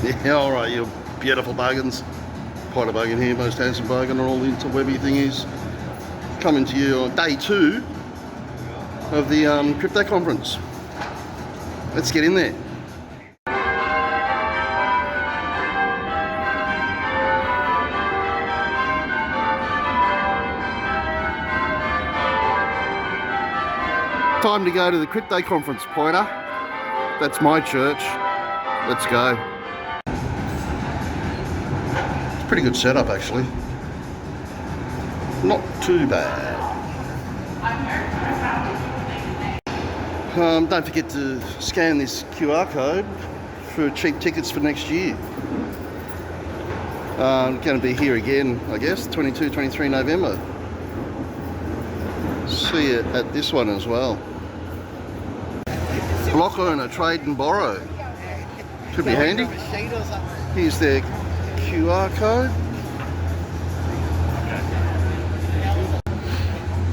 Yeah, alright, you beautiful bogans. Poida Bogan here, most handsome bogan on all the interwebby thingies. Coming to you on day 2 of the crypto conference. Let's get in there. Time to go to the crypto conference, Poida. That's my church. Let's go. It's a pretty good setup, actually. Not too bad. Don't forget to scan this QR code for cheap tickets for next year. Going to be here again, I guess, 22, 23 November. See it at this one as well. Block earner, trade and borrow. Should be handy. Here's their QR code.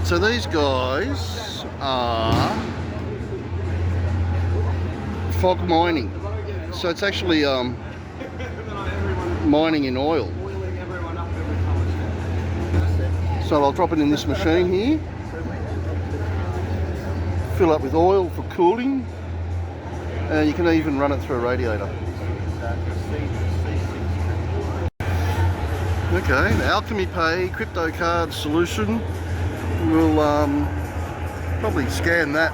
So these guys are fog mining. So it's actually mining in oil. So I'll drop it in this machine here. Fill up with oil for cooling. You can even run it through a radiator. Okay, the Alchemy Pay crypto card solution. We'll probably scan that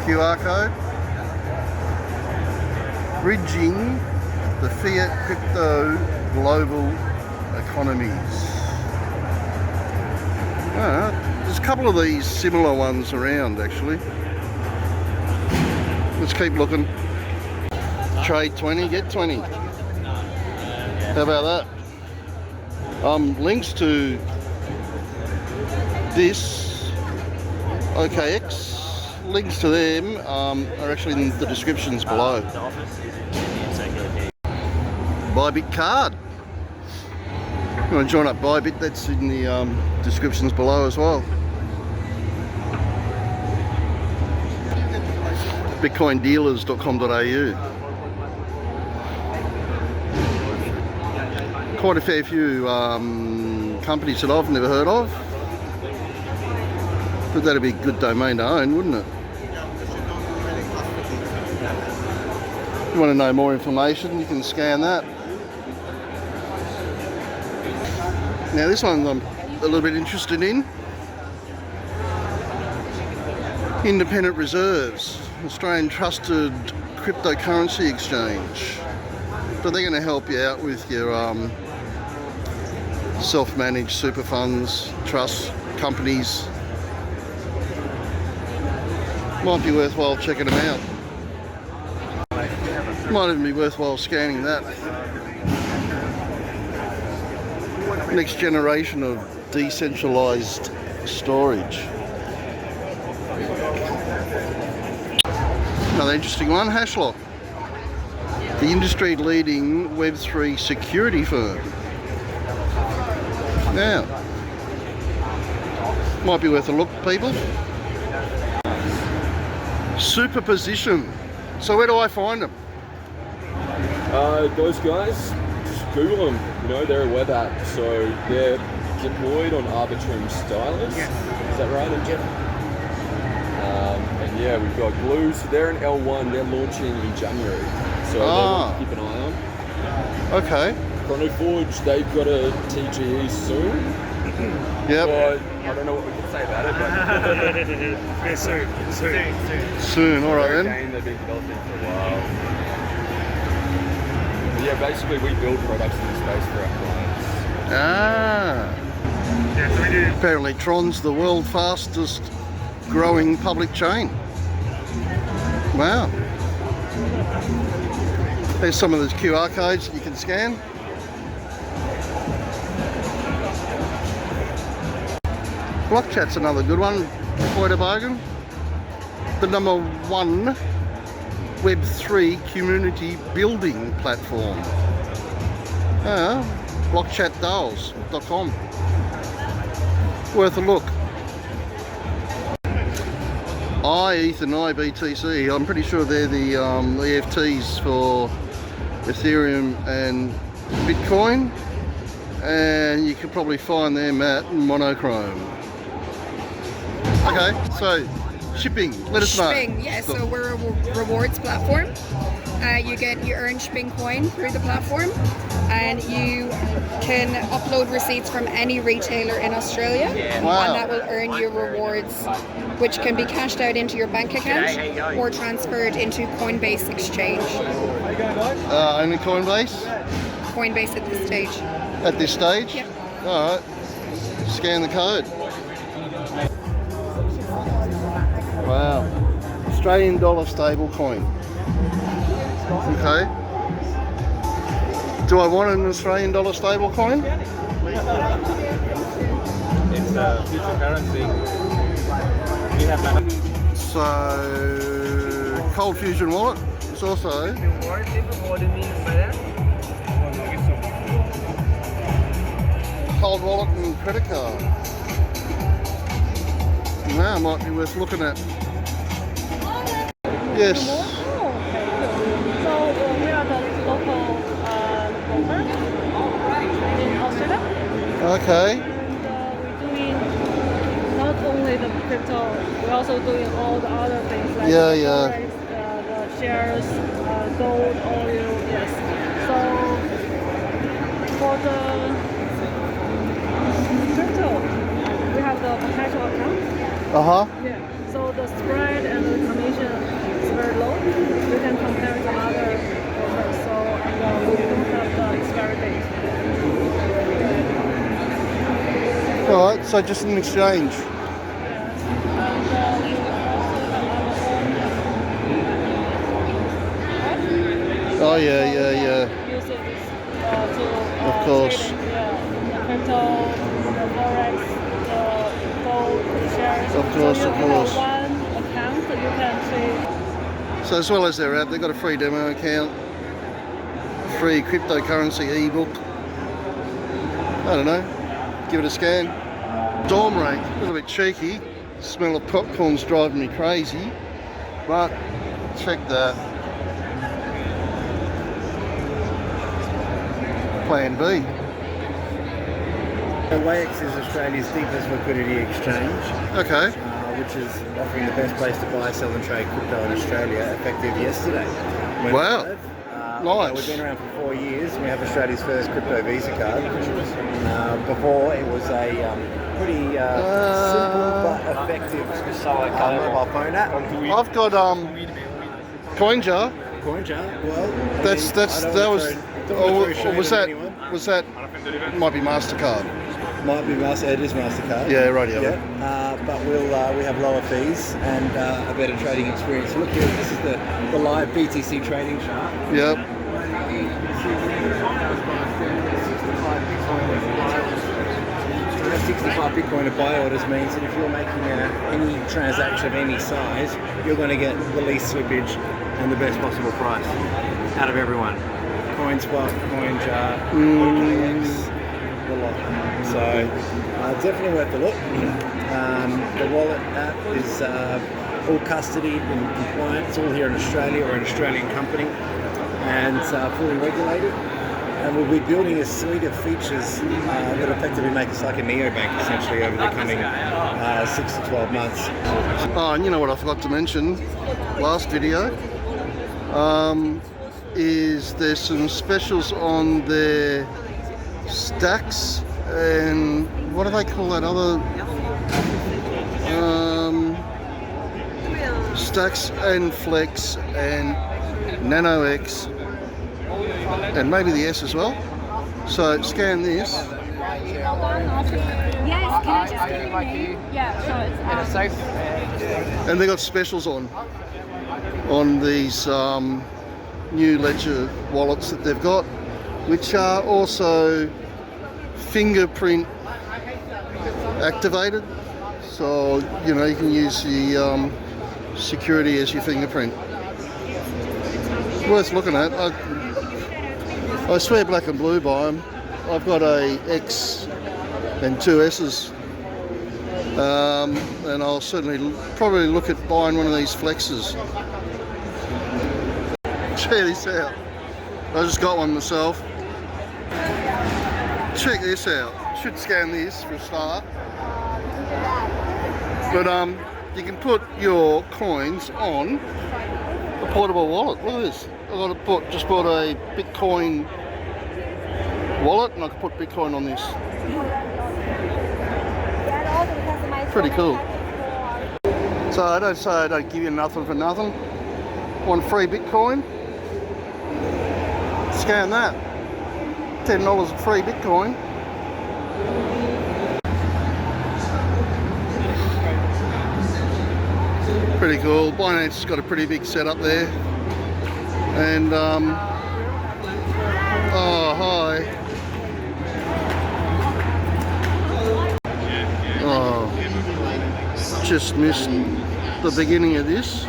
QR code. Bridging the fiat crypto global economies. There's a couple of these similar ones around, actually. Let's keep looking. Trade 20, get 20. How about that? Links to this OKX, links to them are actually in the descriptions below. Bybit card. You want to join up Bybit? That's in the descriptions below as well. bitcoindealers.com.au. Quite a fair few companies that I've never heard of, but that'd be a good domain to own, wouldn't it? If you want to know more information, you can scan that. Now this one I'm a little bit interested in. Independent Reserves, Australian Trusted Cryptocurrency Exchange. So they're going to help you out with your self-managed super funds, trusts, companies. Might be worthwhile checking them out. Might even be worthwhile scanning that. Next generation of decentralized storage. Another interesting one, Hashlock, the industry-leading Web3 security firm. Now, might be worth a look, people. Superposition. So where do I find them? Those guys, just Google them. You know, they're a web app, so they're deployed on Arbitrum Stylus. Yes. Is that right, Jeff? And yeah, we've got Glue, so they're in L1, they're launching in January, so they want to keep an eye on. Okay. Chronoforge, they've got a TGE soon. Yep. But I don't know what we can say about it, but yeah, soon, alright then. Game they've been developing for a while. But yeah, basically we build products in the space for our clients. Yeah, so we do. Apparently Tron's the world's fastest growing public chain. Wow. There's some of those QR codes that you can scan. BlockChat's another good one, Poida Bogan. The #1 Web3 community building platform. blockchatdales.com. Worth a look. ETH and IBTC, I'm pretty sure they're the EFTs for Ethereum and Bitcoin, and you could probably find them at Monochrome. Okay, so shipping, let us know. Shping, yeah, so we're a rewards platform. You earn Shping coin through the platform, and you can upload receipts from any retailer in Australia, Wow. and that will earn you rewards, which can be cashed out into your bank account or transferred into Coinbase Exchange. Only Coinbase Coinbase at this stage. at this stage? Yep. Alright, scan the code. Wow, Australian dollar stable coin. Okay. Do I want an Australian dollar stable coin? It's a future currency. We have So, Cold Fusion wallet is also cold wallet and credit card. Now might be worth looking at. Yes. So we are the local broker in Australia, Okay. and we're doing not only the crypto, we're also doing all the other things like Yeah, the yeah. forex, the shares, gold, oil. Yes. So for the crypto, we have the perpetual account. Uh-huh. Yeah. So the spread and the commission is very low. You can compare to other brokers. So we don't have the expiry date. Alright, so just an exchange. And we also have our own Oh yeah, yeah, yeah. uses this to Of course. trading, yeah, the crypto, the forex, the gold, the shares. Of course, so of you course. have one account that you can trade. So as well as their app, they've got a free demo account, free cryptocurrency ebook. I don't know, give it a scan. Dorm rate, a little bit cheeky. The smell of popcorn's driving me crazy, but check that. Plan B. OKX is Australia's deepest liquidity exchange, Okay. which is offering the best place to buy, sell and trade crypto in Australia, effective yesterday. Went Wow. live. Nice. We've been around for 4 years, and we have Australia's first crypto Visa card. Before, it was a pretty simple but effective mobile phone app. I've got CoinJar. CoinJar, well, Was that might be MasterCard. Might be it is MasterCard. Yeah, radio. Yeah, but we have lower fees and a better trading experience. Look here, this is the live BTC trading chart. Yep. 65 Bitcoin of buy orders means that if you're making any transaction of any size, you're going to get the least slippage and the best possible price out of everyone. CoinSpot, CoinJar, OKX, the lot. So definitely worth a look. The wallet app is all custodied and compliant. It's all here in Australia, or an Australian company, and fully regulated. And we'll be building a suite of features that effectively make us like a neobank essentially over the coming 6 to 12 months. Oh, and you know what I forgot to mention last video is there's some specials on their stacks and what do they call that other stacks and flex and nano X and maybe the S as well. So scan this. Yes, can I just get your name? Yeah, sure. It's safe. And they got specials on these new Ledger wallets that they've got, which are also fingerprint activated. So you know you can use the security as your fingerprint. Worth looking at. I swear black and blue by them. I've got a X and two S's, and I'll probably look at buying one of these flexes. Check this out. I just got one myself. Check this out. Should scan this for a start. But you can put your coins on a portable wallet. Look at this. Just bought a Bitcoin wallet, and I can put Bitcoin on this. Pretty cool. So I don't say I don't give you nothing for nothing. Want free Bitcoin? Scan that. $10 of free Bitcoin. Pretty cool. Binance has got a pretty big setup there. And oh hi. Oh, just missed the beginning of this.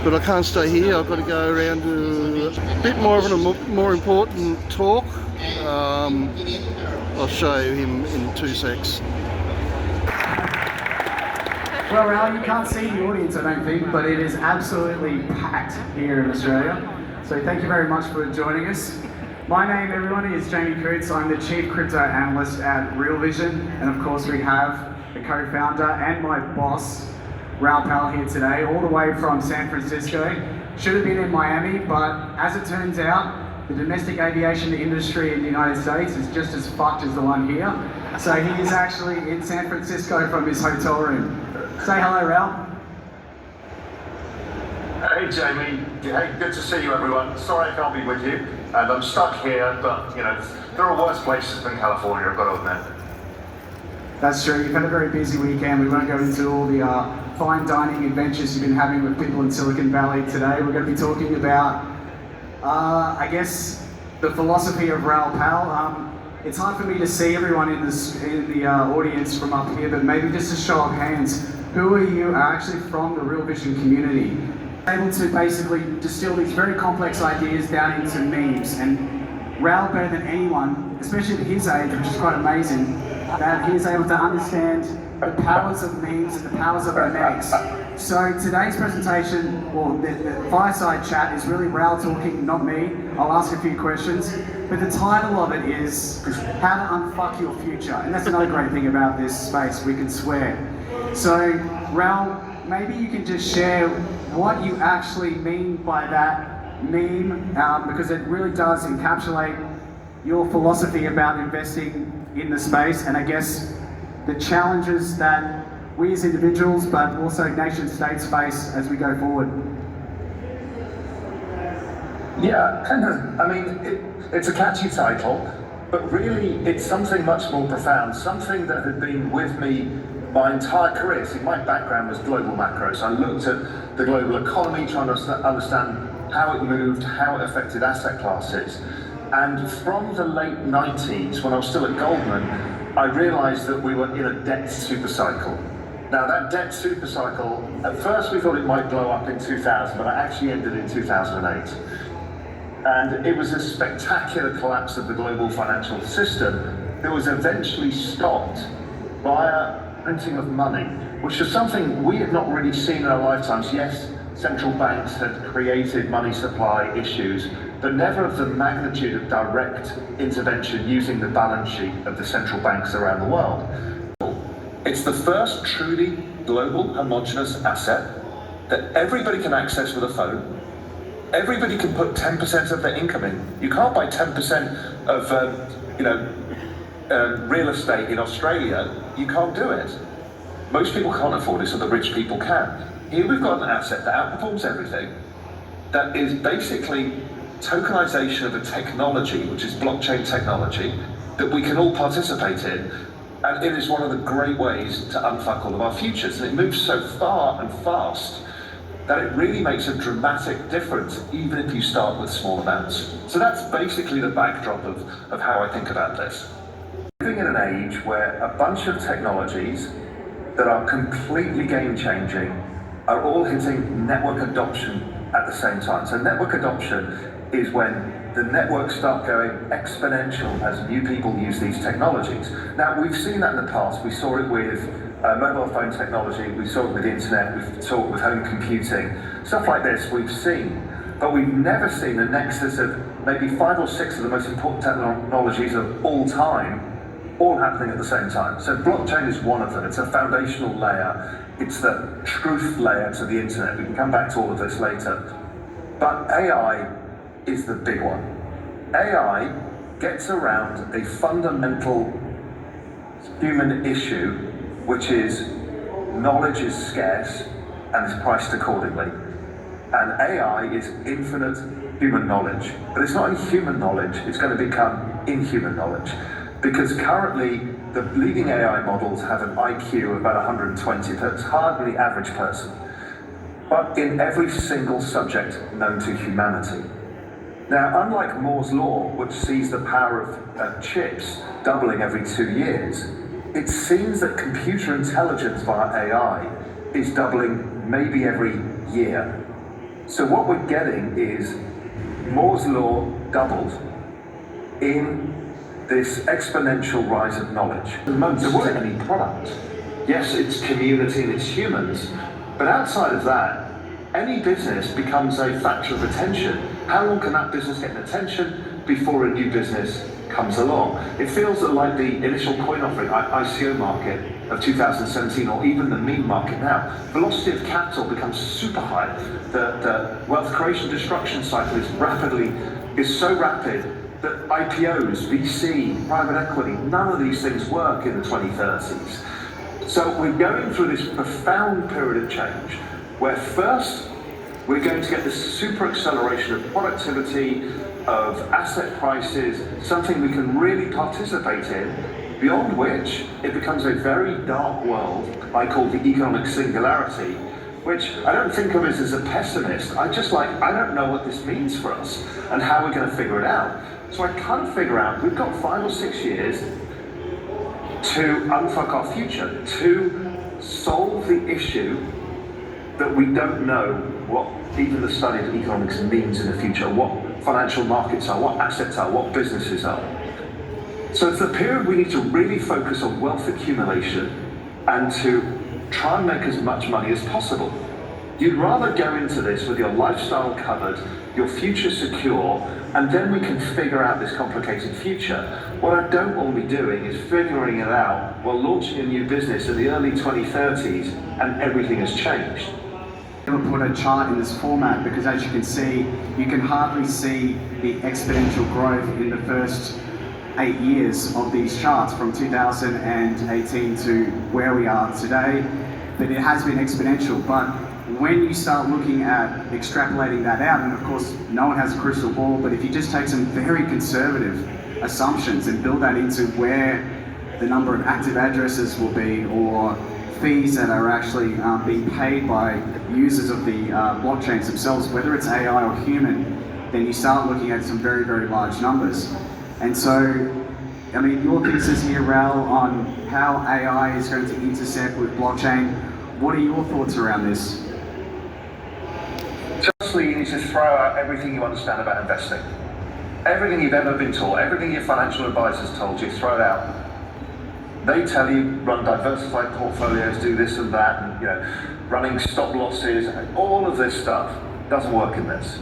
But I can't stay here. I've got to go around to a bit more of a more important talk. I'll show him in 2 secs. Well, Raoul, you can't see the audience, I don't think, but it is absolutely packed here in Australia. So thank you very much for joining us. My name, everyone, is Jamie Coots. I'm the Chief Crypto Analyst at Real Vision. And of course, we have the co-founder and my boss, Raoul Pal, here today, all the way from San Francisco. Should have been in Miami, but as it turns out, the domestic aviation industry in the United States is just as fucked as the one here. So he is actually in San Francisco from his hotel room. Say hello, Raoul. Hey Jamie, hey, good to see you everyone. Sorry I can't be with you, and I'm stuck here, but you know, there are worse places than California, I've got to admit. That's true, you've had a very busy weekend. We won't go into all the fine dining adventures you've been having with people in Silicon Valley today. We're going to be talking about, I guess, the philosophy of Raoul Pal. It's hard for me to see everyone in the audience from up here, but maybe just a show of hands. Who are you actually from the Real Vision community? Able to basically distill these very complex ideas down into memes, and Raoul, better than anyone, especially at his age, which is quite amazing, that he is able to understand the powers of memes and the powers of memetics. So today's presentation, well, the fireside chat is really Raoul talking, not me. I'll ask a few questions, but the title of it is How to Unfuck Your Future, and that's another great thing about this space, we can swear. So Raoul, maybe you can just share what you actually mean by that meme, because it really does encapsulate your philosophy about investing in the space, and I guess the challenges that we as individuals, but also nation states face as we go forward. Yeah, I mean, it's a catchy title, but really it's something much more profound, something that had been with me my entire career. See, my background was global macros. I looked at the global economy, trying to understand how it moved, how it affected asset classes. And from the late 90s, when I was still at Goldman, I realized that we were in a debt super cycle. Now that debt super cycle, at first we thought it might blow up in 2000, but it actually ended in 2008. And it was a spectacular collapse of the global financial system that was eventually stopped via printing of money, which was something we had not really seen in our lifetimes. Yes, central banks had created money supply issues, but never of the magnitude of direct intervention using the balance sheet of the central banks around the world. It's the first truly global homogeneous asset that everybody can access with a phone. Everybody can put 10% of their income in. You can't buy 10% of real estate in Australia. You can't do it. Most people can't afford it, so the rich people can. Here we've got an asset that outperforms everything, that is basically tokenization of a technology, which is blockchain technology, that we can all participate in, and it is one of the great ways to unfuck all of our futures. And it moves so far and fast that it really makes a dramatic difference, even if you start with small amounts. So that's basically the backdrop of how I think about this. Living in an age where a bunch of technologies that are completely game-changing are all hitting network adoption at the same time. So network adoption is when the networks start going exponential as new people use these technologies. Now, we've seen that in the past. We saw it with mobile phone technology, we saw it with the internet, we saw it with home computing. Stuff like this we've seen, but we've never seen a nexus of maybe 5 or 6 of the most important technologies of all time all happening at the same time. So blockchain is one of them. It's a foundational layer. It's the truth layer to the internet. We can come back to all of this later. But AI is the big one. AI gets around a fundamental human issue, which is knowledge is scarce and is priced accordingly. And AI is infinite human knowledge. But it's not only human knowledge, it's going to become inhuman knowledge. Because currently, the leading AI models have an IQ of about 120. That's hardly the average person. But in every single subject known to humanity. Now, unlike Moore's law, which sees the power of chips doubling every 2 years, it seems that computer intelligence via AI is doubling maybe every year. So what we're getting is Moore's law doubled in this exponential rise of knowledge. There wasn't any product. Yes, it's community and it's humans, but outside of that, any business becomes a factor of attention. How long can that business get an attention before a new business comes along? It feels like the initial coin offering, ICO market of 2017, or even the meme market now. Velocity of capital becomes super high. The wealth creation destruction cycle is so rapid that IPOs, VC, private equity, none of these things work in the 2030s. So we're going through this profound period of change, where first we're going to get this super acceleration of productivity, of asset prices, something we can really participate in, beyond which it becomes a very dark world I call the economic singularity, which I don't think of as a pessimist. I don't know what this means for us and how we're going to figure it out. So I kind of figure out we've got 5 or 6 years to unfuck our future, to solve the issue that we don't know what even the study of economics means in the future, what financial markets are, what assets are, what businesses are. So it's a period we need to really focus on wealth accumulation and to try and make as much money as possible. You'd rather go into this with your lifestyle covered, your future secure, and then we can figure out this complicated future. What I don't want to be doing is figuring it out while launching a new business in the early 2030s and everything has changed. I'll put a chart in this format because, as you can see, you can hardly see the exponential growth in the first 8 years of these charts from 2018 to where we are today, but it has been exponential. But when you start looking at extrapolating that out, and of course no one has a crystal ball, but if you just take some very conservative assumptions and build that into where the number of active addresses will be, or fees that are actually being paid by users of the blockchains themselves, whether it's AI or human, then you start looking at some very, very large numbers. And so, I mean, your thesis here, Ral, on how AI is going to intersect with blockchain, what are your thoughts around this? Firstly, you need to throw out everything you understand about investing. Everything you've ever been taught, everything your financial advisors told you, throw it out. They tell you run diversified portfolios, do this and that, and running stop losses, and all of this stuff doesn't work in this.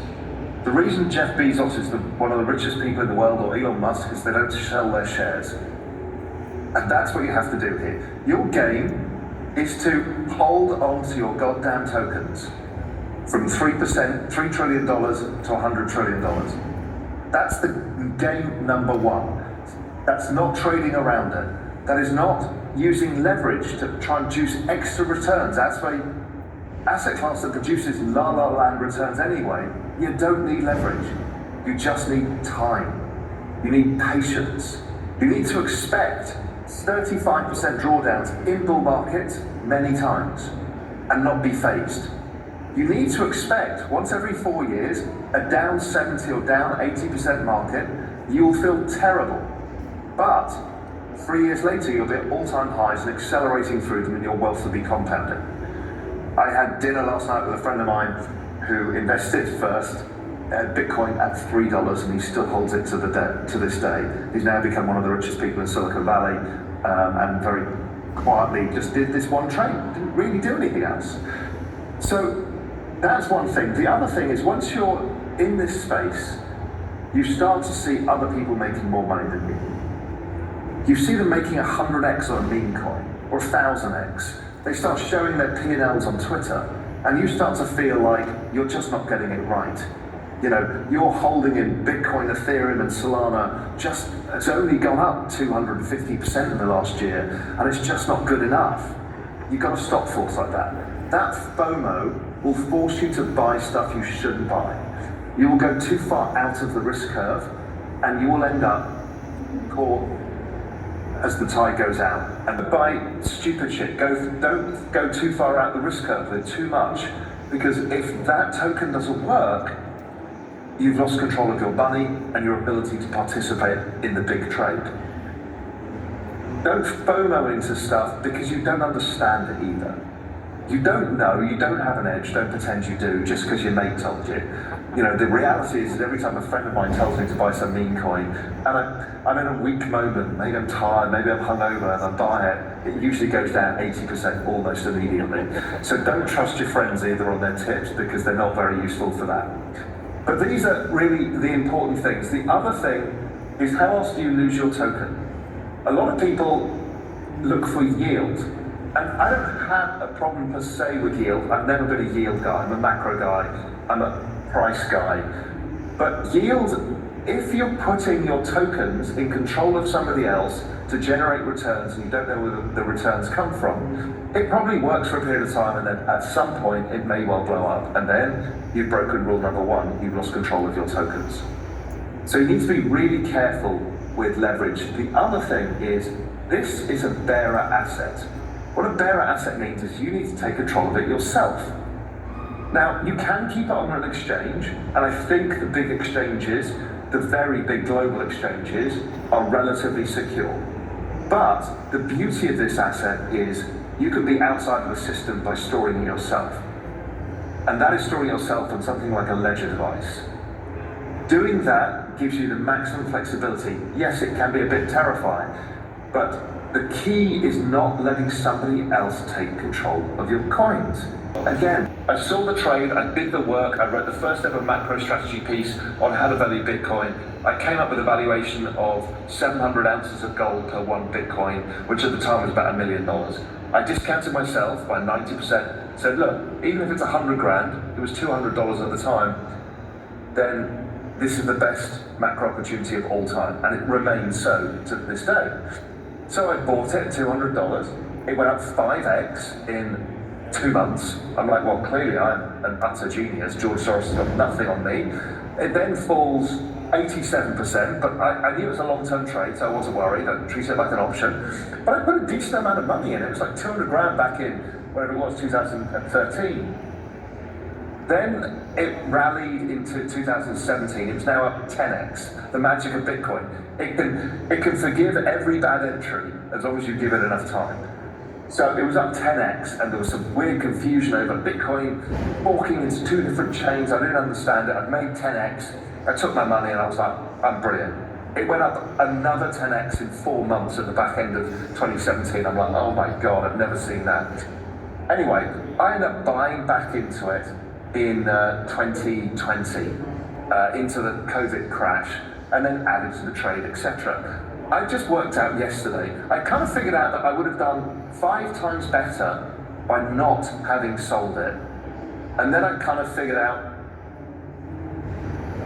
The reason Jeff Bezos is one of the richest people in the world, or Elon Musk, is they don't sell their shares. And that's what you have to do here. Your game is to hold on to your goddamn tokens from 3%, $3 trillion to $100 trillion. That's the game number one. That's not trading around it. That is not using leverage to try and juice extra returns. That's an asset class that produces la-la land returns anyway. You don't need leverage. You just need time. You need patience. You need to expect 35% drawdowns in bull markets many times and not be phased. You need to expect once every 4 years a down 70 or down 80% market. You'll feel terrible. But 3 years later, you'll be at all-time highs and accelerating through them, and your wealth will be compounding. I had dinner last night with a friend of mine who invested first Bitcoin at $3, and he still holds it to this day. He's now become one of the richest people in Silicon Valley, and very quietly just did this one trade, didn't really do anything else. So that's one thing. The other thing is, once you're in this space, you start to see other people making more money than you. You see them making 100x on a meme coin, or 1000x. They start showing their P&Ls on Twitter, and you start to feel like you're just not getting it right. You know, you're holding in Bitcoin, Ethereum, and Solana, it's only gone up 250% in the last year, and it's just not good enough. You've got to stop force like that. That FOMO will force you to buy stuff you shouldn't buy. You will go too far out of the risk curve, and you will end up caught as the tide goes out. And buy stupid shit. Don't go too far out the risk curve with too much, because if that token doesn't work, you've lost control of your money and your ability to participate in the big trade. Don't FOMO into stuff because you don't understand it either. You don't know, you don't have an edge, don't pretend you do just because your mate told you. You know, the reality is that every time a friend of mine tells me to buy some meme coin, and I'm in a weak moment, maybe I'm tired, maybe I'm hungover, and I buy it, it usually goes down 80% almost immediately. So don't trust your friends either on their tips, because they're not very useful for that. But these are really the important things. The other thing is, how else do you lose your token? A lot of people look for yield. And I don't have a problem per se with yield. I've never been a yield guy. I'm a macro guy. I'm a price guy. But yield, if you're putting your tokens in control of somebody else to generate returns and you don't know where the returns come from, it probably works for a period of time, and then at some point it may well blow up, and then you've broken rule number one, you've lost control of your tokens. So you need to be really careful with leverage. The other thing is, this is a bearer asset. What a bearer asset means is you need to take control of it yourself. Now, you can keep it on an exchange, and I think the big exchanges, the very big global exchanges, are relatively secure. But the beauty of this asset is you can be outside of the system by storing it yourself. And that is storing yourself on something like a ledger device. Doing that gives you the maximum flexibility. Yes, it can be a bit terrifying, but the key is not letting somebody else take control of your coins. Again, I saw the trade, I did the work, I wrote the first ever macro strategy piece on how to value Bitcoin. I came up with a valuation of 700 ounces of gold per one Bitcoin, which at the time was about $1 million. I discounted myself by 90%, said, look, even if it's 100 grand, it was $200 at the time, then this is the best macro opportunity of all time, and it remains so to this day. So I bought it at $200, it went up 5x in 2 months. I'm like, well, clearly I'm an utter genius. George Soros has got nothing on me. It then falls 87%, but I knew it was a long-term trade, so I wasn't worried. I treated it like an option. But I put a decent amount of money in it. It was like 200 grand back in, whatever it was, 2013. Then it rallied into 2017. It was now up 10x. The magic of Bitcoin. It can forgive every bad entry as long as you give it enough time. So it was up 10x, and there was some weird confusion over Bitcoin forking into two different chains. I didn't understand it. I'd made 10x. I took my money and I was like, I'm brilliant. It went up another 10x in 4 months at the back end of 2017. I'm like, oh my God, I've never seen that. Anyway, I ended up buying back into it in 2020, into the COVID crash, and then added to the trade, etc. I just worked out yesterday, I kind of figured out that I would have done 5 times better by not having sold it. And then I kind of figured out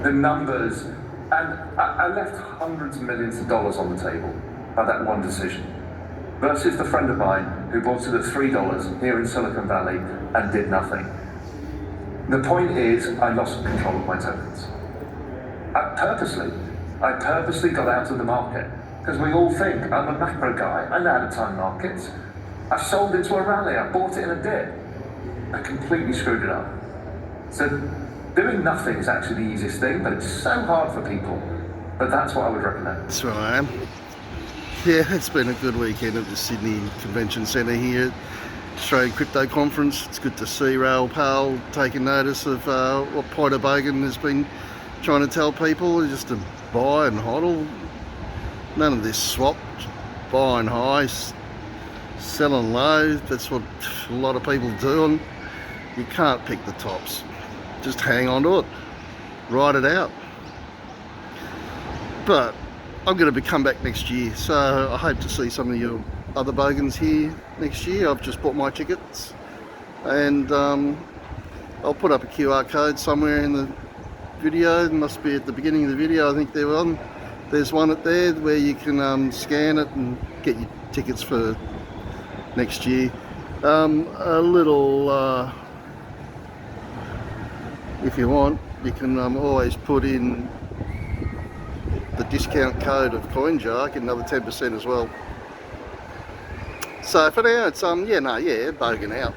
the numbers, and I left hundreds of millions of dollars on the table by that one decision. Versus the friend of mine who bought it at $3 here in Silicon Valley and did nothing. The point is, I lost control of my tokens. I purposely got out of the market. Because we all think, I'm a macro guy, I know how to time markets. I sold into a rally, I bought it in a dip. I completely screwed it up. So doing nothing is actually the easiest thing, but it's so hard for people. But that's what I would recommend. That's where I am. Yeah, it's been a good weekend at the Sydney Convention Centre here, Australian Crypto Conference. It's good to see Raoul Pal taking notice of what Poida Bogan has been trying to tell people is just to buy and hodl. None of this swap, buying high, selling low. That's what a lot of people do, and you can't pick the tops. Just hang on to it, ride it out. But I'm going to come back next year, so I hope to see some of your other bogans here next year. I've just bought my tickets, and I'll put up a QR code somewhere in the video. It must be at the beginning of the video, I think there's one at there where you can scan it and get your tickets for next year. A little, if you want, you can always put in the discount code of CoinJar, get another 10% as well. So for now, it's bogan out.